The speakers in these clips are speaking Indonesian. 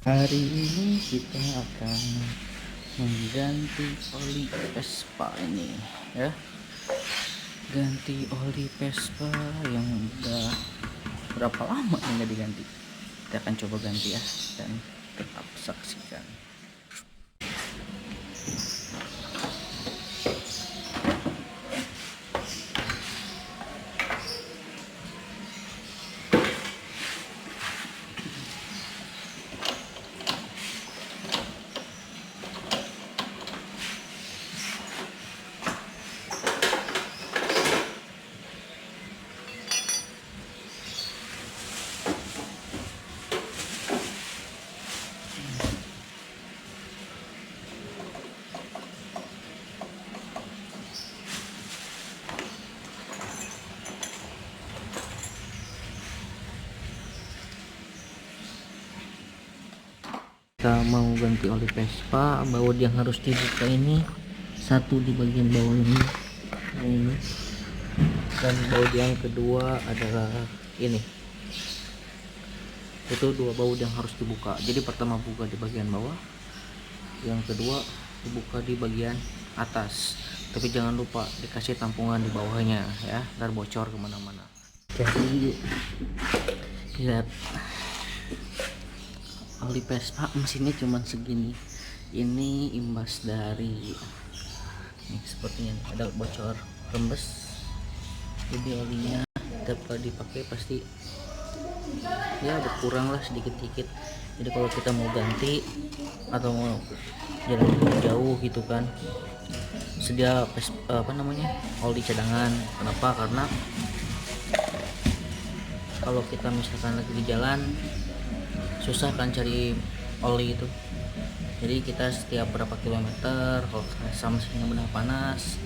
Hari ini kita akan mengganti oli Vespa ini ya. Ganti oli Vespa yang udah berapa lama nggak diganti. Kita akan coba ganti ya, dan tetap saksikan. Kita mau ganti oli Vespa, baut yang harus dibuka ini satu di bagian bawah ini, dan baut yang kedua adalah ini. Itu dua baut yang harus dibuka. Jadi pertama buka di bagian bawah, yang kedua dibuka di bagian atas. Tapi jangan lupa dikasih tampungan di bawahnya ya, ntar bocor kemana-mana. Jadi lihat, oli Vespa mesinnya cuman segini. Ini imbas dari ini, sepertinya ada bocor rembes. Jadi olinya dapat dipakai pasti ya berkurang lah sedikit-sedikit. Jadi kalau kita mau ganti atau mau jalan jauh gitu kan, sedia oli cadangan. Kenapa? Karena kalau kita misalkan lagi di jalan susah kan cari oli itu. Jadi kita setiap berapa kilometer kalau sama mesinnya benar panas,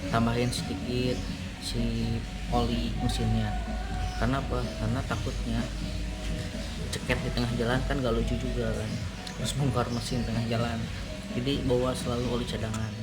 tambahin sedikit si oli mesinnya. Karena apa? Karena takutnya ceket di tengah jalan kan gak lucu juga kan, terus bongkar mesin tengah jalan. Jadi bawa selalu oli cadangan.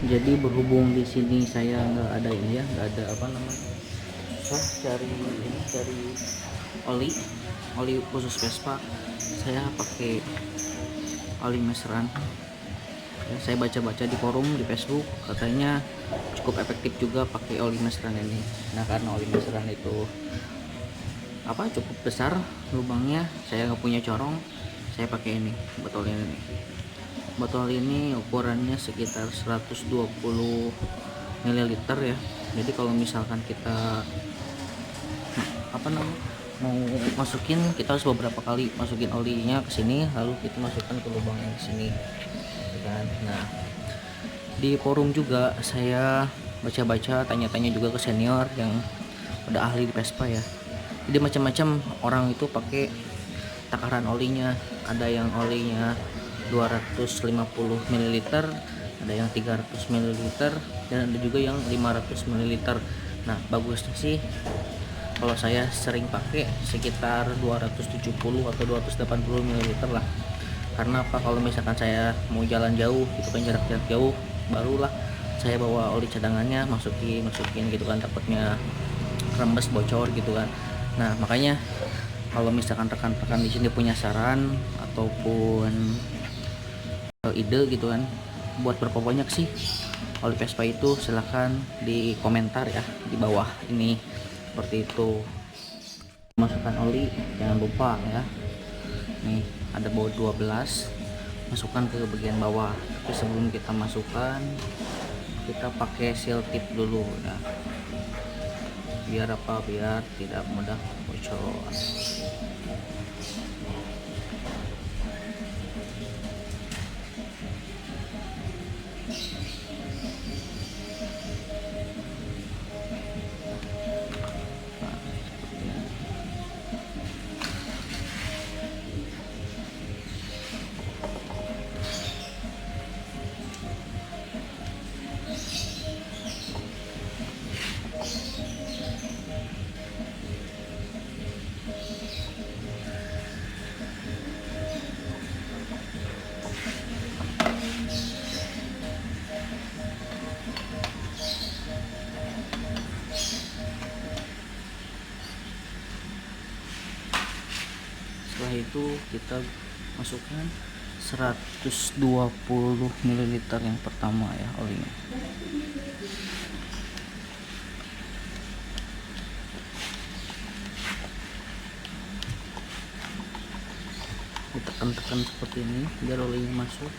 Jadi berhubung di sini saya nggak ada ini ya, nggak ada apa namanya, cari oli khusus Vespa. Saya pakai oli meseran ya. Saya baca-baca di forum di Facebook, katanya cukup efektif juga pakai oli meseran ini. Nah karena oli meseran itu cukup besar lubangnya, saya nggak punya corong, saya pakai ini botol ini. Botol ini ukurannya sekitar 120 ml ya. Jadi kalau misalkan kita mau masukin, kita harus beberapa kali masukin olinya ke sini, lalu kita masukkan ke lubang yang sini kan. Nah di forum juga saya baca-baca, tanya-tanya juga ke senior yang udah ahli di Vespa ya. Jadi macam-macam orang itu pakai takaran olinya. Ada yang olinya 250 ml, ada yang 300 ml, dan ada juga yang 500 ml. Nah bagusnya sih kalau saya sering pakai sekitar 270 atau 280 ml lah. Karena apa? Kalau misalkan saya mau jalan jauh gitu kan, jarak jauh, barulah saya bawa oli cadangannya, masukin gitu kan, takutnya rembes bocor gitu kan. Nah makanya Kalau misalkan rekan-rekan di sini punya saran ataupun ide gitu kan buat berapa banyak sih oli Vespa itu, silahkan di komentar ya di bawah ini. Seperti itu. Masukkan oli, jangan lupa ya, nih ada baut 12, masukkan ke bagian bawah. Tapi sebelum kita masukkan, kita pakai seal tip dulu ya, biar apa, biar tidak mudah bocor. Setelah itu kita masukkan 120 ml yang pertama ya olinya. Ditekan-tekan seperti ini biar olinya masuk.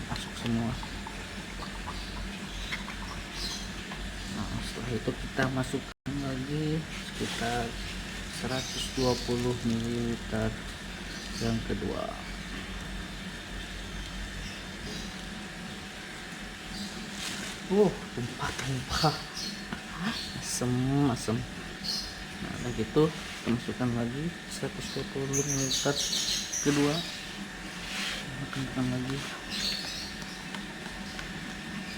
Masuk semua. Nah, setelah itu kita masukkan lagi sekitar 120 ml yang kedua. Tumpah-tumpah, asem. Nah, udah gitu kita masukkan lagi 120 ml kedua, tekan lagi.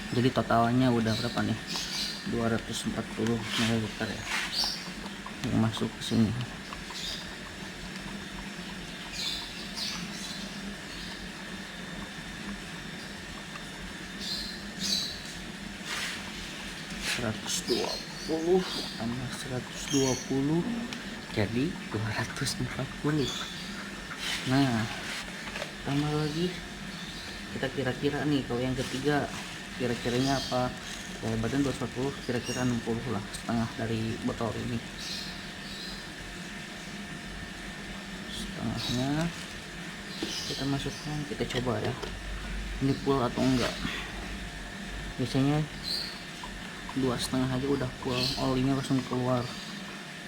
Jadi totalnya udah berapa nih, 240 ml ya yang masuk ke sini. (120 tambah 120 jadi 240). Nah, tambah lagi, kita kira-kira nih kalau yang ketiga kira-kiranya apa, daya badan 240, kira-kira 60 lah, setengah dari botol ini, setengahnya kita masukkan. Kita coba ya, ini full atau enggak. Biasanya 2,5 aja udah full, olinya langsung keluar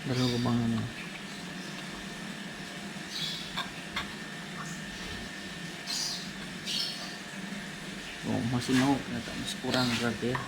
dari lubang ini. Masih mau, ternyata masih kurang berarti ya.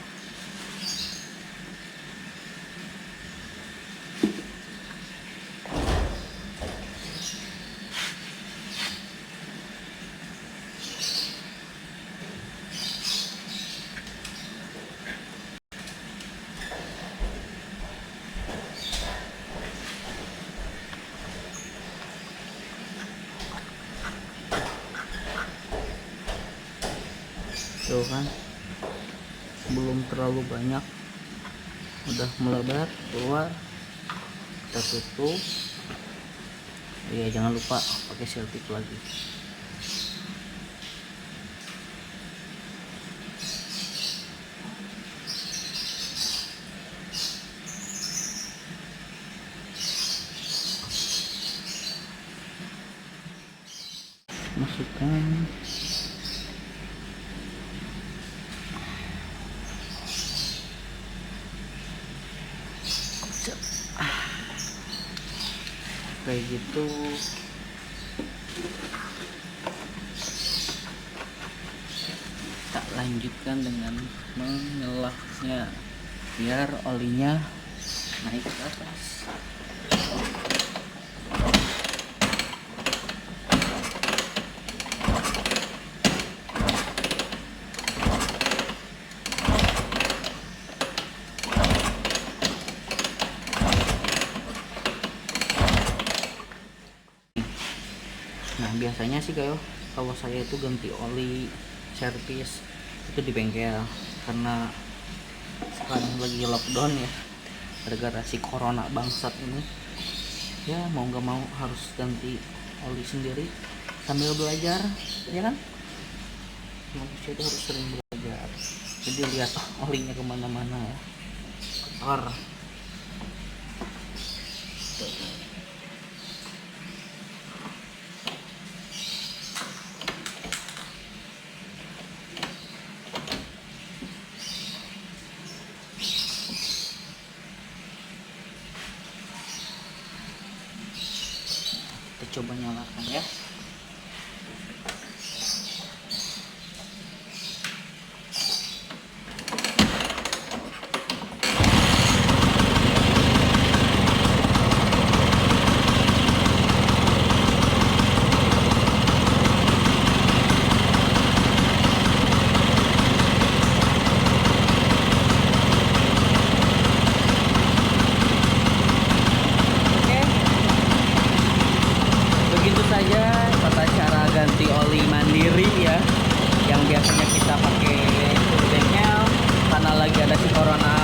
Tuh kan, belum terlalu banyak, udah melebar keluar. Kita tutup ya, jangan lupa pakai seal tip lagi. Masukkan kayak gitu. Kita lanjutkan dengan mengelaknya biar olinya naik ke atas. Nah, biasanya sih kalau saya itu ganti oli servis itu di bengkel, karena sekarang lagi lockdown ya, gara-gara si corona bangsat ini. Ya mau nggak mau harus ganti oli sendiri sambil belajar, ya kan? Manusia itu harus sering belajar. Jadi lihat olinya kemana-mana ya, kotor. Kita coba nyalakan ya. Begitu saja tata cara ganti oli mandiri ya, yang biasanya kita pakai bengkel karena lagi ada si corona